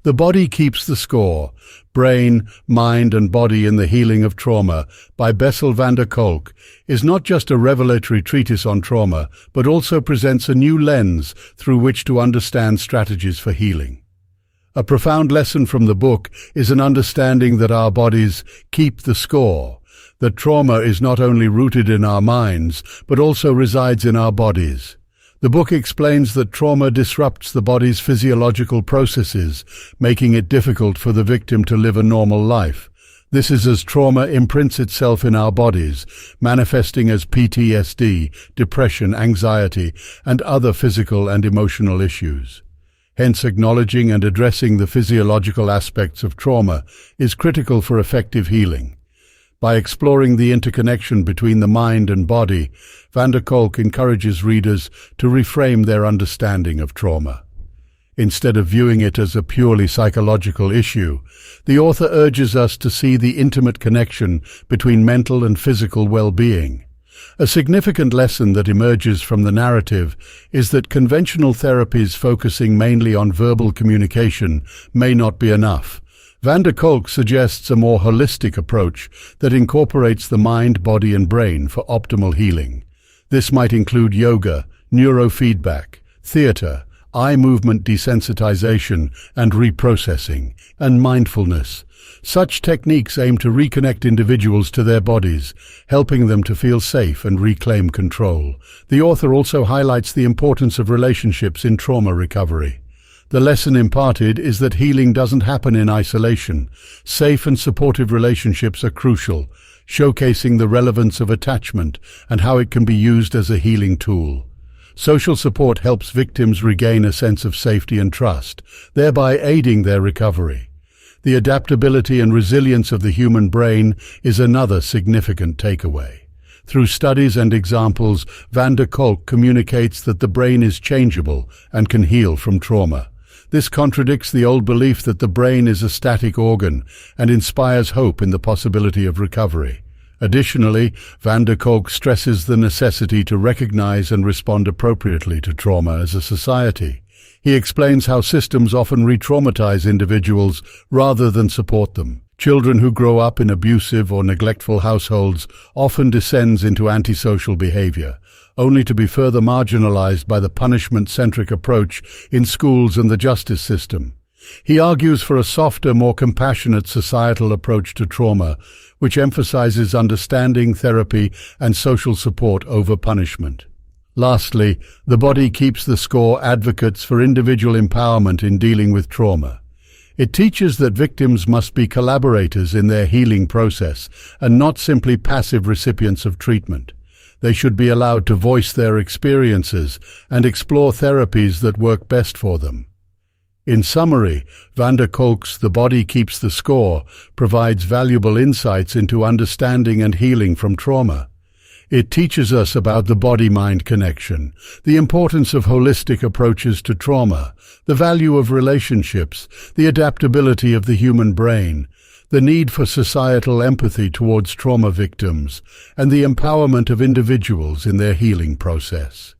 The Body Keeps the Score, Brain, Mind and Body in the Healing of Trauma by Bessel van der Kolk is not just a revelatory treatise on trauma, but also presents a new lens through which to understand strategies for healing. A profound lesson from the book is an understanding that our bodies keep the score, that trauma is not only rooted in our minds, but also resides in our bodies. The book explains that trauma disrupts the body's physiological processes, making it difficult for the victim to live a normal life. This is as trauma imprints itself in our bodies, manifesting as PTSD, depression, anxiety, and other physical and emotional issues. Hence, acknowledging and addressing the physiological aspects of trauma is critical for effective healing. By exploring the interconnection between the mind and body, van der Kolk encourages readers to reframe their understanding of trauma. Instead of viewing it as a purely psychological issue, the author urges us to see the intimate connection between mental and physical well-being. A significant lesson that emerges from the narrative is that conventional therapies focusing mainly on verbal communication may not be enough. Van der Kolk suggests a more holistic approach that incorporates the mind, body and brain for optimal healing. This might include yoga, neurofeedback, theater, eye movement desensitization and reprocessing, and mindfulness. Such techniques aim to reconnect individuals to their bodies, helping them to feel safe and reclaim control. The author also highlights the importance of relationships in trauma recovery. The lesson imparted is that healing doesn't happen in isolation. Safe and supportive relationships are crucial, showcasing the relevance of attachment and how it can be used as a healing tool. Social support helps victims regain a sense of safety and trust, thereby aiding their recovery. The adaptability and resilience of the human brain is another significant takeaway. Through studies and examples, van der Kolk communicates that the brain is changeable and can heal from trauma. This contradicts the old belief that the brain is a static organ and inspires hope in the possibility of recovery. Additionally, van der Kolk stresses the necessity to recognize and respond appropriately to trauma as a society. He explains how systems often re-traumatize individuals rather than support them. Children who grow up in abusive or neglectful households often descend into antisocial behavior, only to be further marginalized by the punishment-centric approach in schools and the justice system. He argues for a softer, more compassionate societal approach to trauma, which emphasizes understanding, therapy, and social support over punishment. Lastly, The Body Keeps the Score advocates for individual empowerment in dealing with trauma. It teaches that victims must be collaborators in their healing process and not simply passive recipients of treatment. They should be allowed to voice their experiences and explore therapies that work best for them. In summary, van der Kolk's The Body Keeps the Score provides valuable insights into understanding and healing from trauma. It teaches us about the body-mind connection, the importance of holistic approaches to trauma, the value of relationships, the adaptability of the human brain, the need for societal empathy towards trauma victims, and the empowerment of individuals in their healing process.